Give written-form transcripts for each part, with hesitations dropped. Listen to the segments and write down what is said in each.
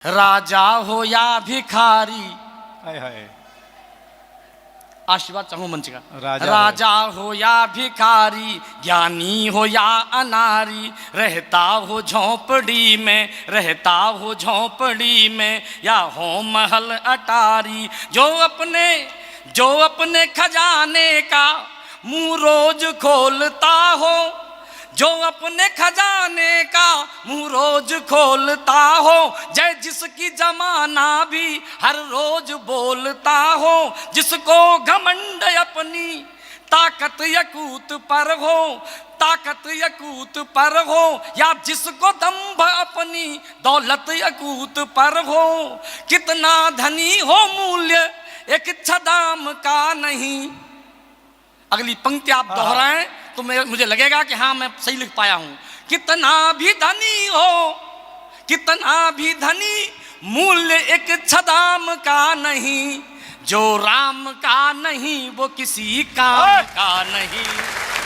राजा हो या भिखारी, हाय हाय आशीर्वाद चाहूं मंच का। राजा हो या भिखारी, ज्ञानी हो या अनारी, रहता हो झोंपड़ी में, रहता हो झोंपड़ी में, या हो महल अटारी, जो अपने खजाने का मुंह रोज खोलता हो, जो अपने खजाने का मुंह रोज खोलता हो, जय जिसकी जमाना भी हर रोज बोलता हो, जिसको घमंड अपनी ताकत यकूत पर हो, ताकत यकूत पर हो, या जिसको दंभ अपनी दौलत यकूत पर हो, कितना धनी हो मूल्य एक छदाम का नहीं। अगली पंक्ति आप दोहराएं तो मुझे लगेगा कि हाँ मैं सही लिख पाया हूं। कितना भी धनी हो, कितना भी धनी, मूल्य एक छदाम का नहीं, जो राम का नहीं वो किसी काम का नहीं,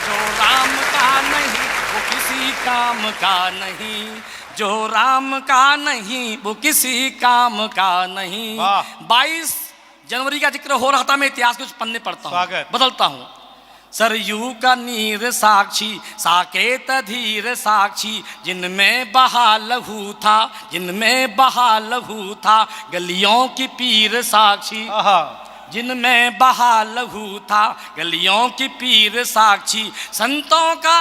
जो राम का नहीं वो किसी काम का नहीं, जो राम का नहीं वो किसी काम का नहीं। 22 जनवरी का जिक्र हो रहा था, मैं इतिहास के कुछ पन्ने पढ़ता हूँ, बदलता हूँ। सरयू का नीर साक्षी, साकेत धीर साक्षी, जिनमें बहा लहू था, जिनमें बहा लहू था, गलियों की पीर साक्षी, जिनमें बहा लहू था, गलियों की पीर साक्षी, संतों का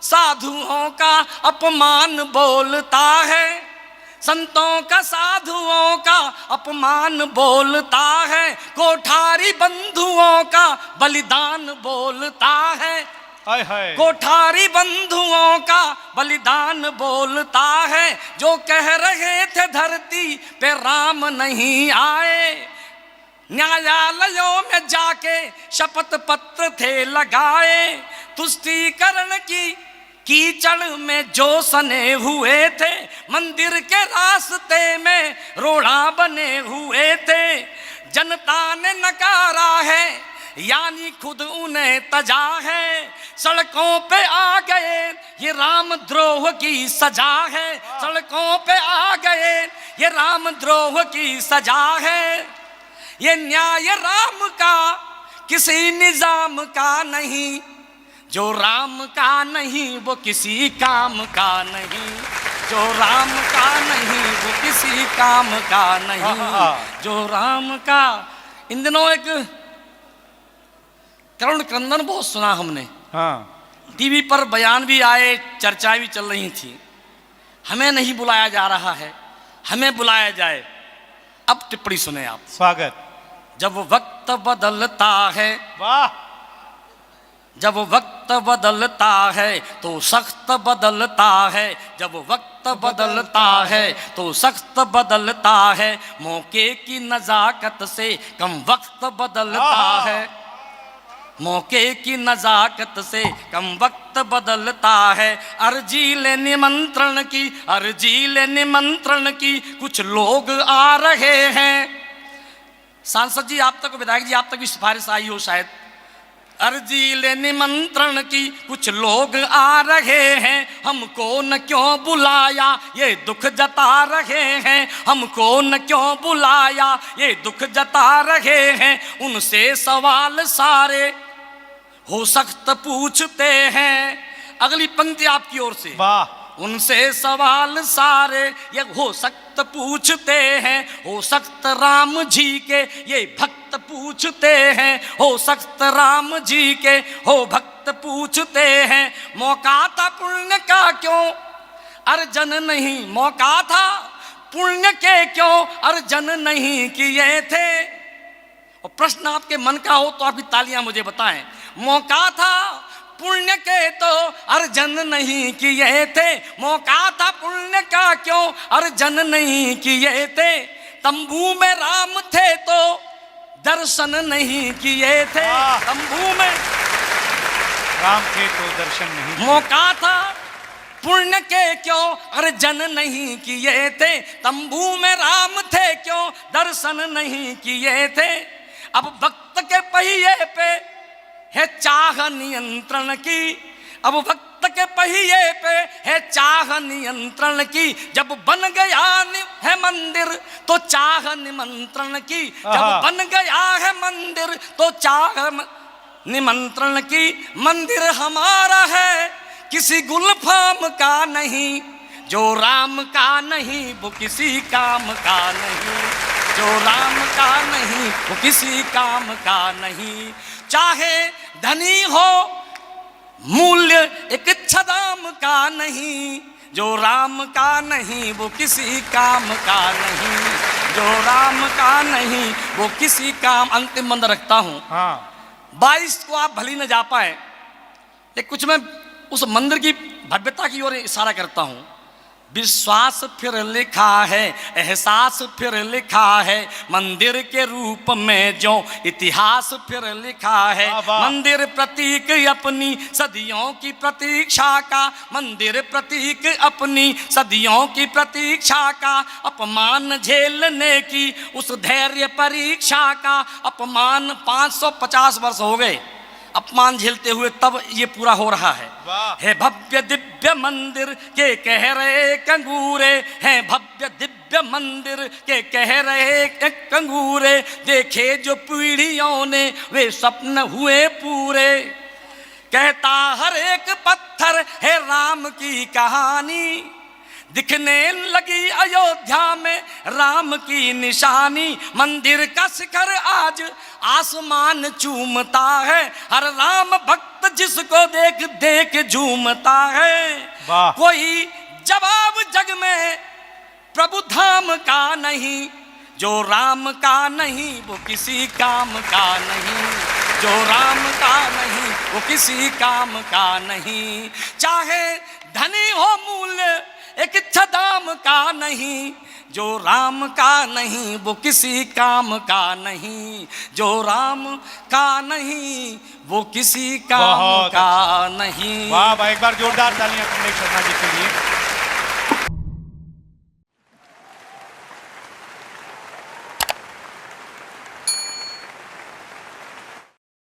साधुओं का अपमान बोलता है, संतों का साधुओं का अपमान बोलता है, कोठारी बंधुओं का बलिदान बोलता है, हाय हाय कोठारी बंधुओं का बलिदान बोलता है, जो कह रहे थे धरती पे राम नहीं आए, न्यायालयों में जाके शपथ पत्र थे लगाए, तुष्टीकरण की कीचड़ में जो सने हुए थे, मंदिर के रास्ते में रोड़ा बने हुए थे, जनता ने नकारा है यानी खुद उन्हें तजा है, सड़कों पे आ गए ये राम द्रोह की सजा है, सड़कों पे आ गए ये राम द्रोह की सजा है, ये न्याय राम का किसी निजाम का नहीं, जो राम का नहीं वो किसी काम का नहीं, जो राम का नहीं वो किसी काम का नहीं, जो राम का। इन दिनों एक करुण क्रंदन बहुत सुना हमने, टीवी पर बयान भी आए, चर्चाएं भी चल रही थी, हमें नहीं बुलाया जा रहा है, हमें बुलाया जाए। अब टिप्पणी सुने आप। स्वागत। जब वक्त बदलता है, वाह, जब वक्त बदलता है तो सख्त बदलता है, जब वक्त बदलता है तो सख्त बदलता है, मौके की नजाकत से कम वक्त बदलता है, मौके की नजाकत से कम वक्त बदलता है, अर्जी ले निमंत्रण की, अर्जी ले निमंत्रण की, कुछ लोग आ रहे हैं। सांसद जी आप तक, विधायक जी आप तक भी सिफारिश आई हो शायद। अर्जी ले निमंत्रण की कुछ लोग आ रहे हैं, हमको न क्यों बुलाया ये दुख जता रहे हैं, हमको न क्यों बुलाया ये दुख जता रहे हैं, उनसे सवाल सारे हो सख्त पूछते हैं। अगली पंक्ति आपकी ओर से। वाह। उनसे सवाल सारे ये हो सख्त पूछते हैं, हो सख्त राम जी के ये भक्त पूछते हैं, हो सख्त राम जी के हो भक्त पूछते हैं, मौका था पुण्य का क्यों अर्जन नहीं, मौका था पुण्य के क्यों अर्जन नहीं किए थे। और प्रश्न आपके मन का हो तो आप भी तालियां मुझे बताएं। मौका था पुण्य के तो अर्जन नहीं किए थे, मौका था पुण्य का क्यों अर्जन नहीं किए थे, तंबू में राम थे तो दर्शन नहीं किए थे, तंबू में राम थे तो दर्शन नहीं, मौका था पुण्य के क्यों अर्जन नहीं किए थे, तंबू में राम थे क्यों दर्शन नहीं किए थे। अब वक्त के पहिए पे है चाह नियंत्रण की, अब वक्त के पहिए पे है चाह नियंत्रण की, जब बन गया है मंदिर तो चाह निमंत्रण की, जब बन गया है मंदिर तो चाह निमंत्रण की। मंदिर हमारा है किसी गुलफाम का नहीं, जो राम का नहीं वो किसी काम का नहीं, जो राम का नहीं वो किसी काम का नहीं। चाहे धनी हो मूल्य एक छदाम का नहीं, जो राम का नहीं वो किसी काम का नहीं, जो राम का नहीं वो किसी काम। अंतिम मंत्र रखता हूं। हाँ 22 को आप भली न जा पाए, एक कुछ मैं उस मंदिर की भव्यता की ओर इशारा करता हूं। विश्वास फिर लिखा है, एहसास फिर लिखा है, मंदिर के रूप में जो इतिहास फिर लिखा है। मंदिर प्रतीक अपनी सदियों की प्रतीक्षा का, मंदिर प्रतीक अपनी सदियों की प्रतीक्षा का, अपमान झेलने की उस धैर्य परीक्षा का। अपमान 550 वर्ष हो गए अपमान झेलते हुए, तब ये पूरा हो रहा है भव्य दिव्य मंदिर के कह रहे कंगूरे, हैं भव्य दिव्य मंदिर के कह रहे कंगूरे। देखे जो पीढ़ियों ने वे सपन हुए पूरे, कहता हर एक पत्थर है राम की कहानी। दिखने लगी अयोध्या में राम की निशानी, मंदिर का शिखर आज आसमान चूमता है, हर राम भक्त जिसको देख देख झूमता है। कोई जवाब जग में प्रभु धाम का नहीं, जो राम का नहीं वो किसी काम का नहीं, जो राम का नहीं वो किसी काम का नहीं। चाहे धनी हो मूल्य एक छदाम का नहीं, जो राम का नहीं वो किसी काम का नहीं, जो राम का नहीं वो किसी काम का नहीं। वाह, एक बार जोरदार तालियां कमलेश शर्मा जी के लिए।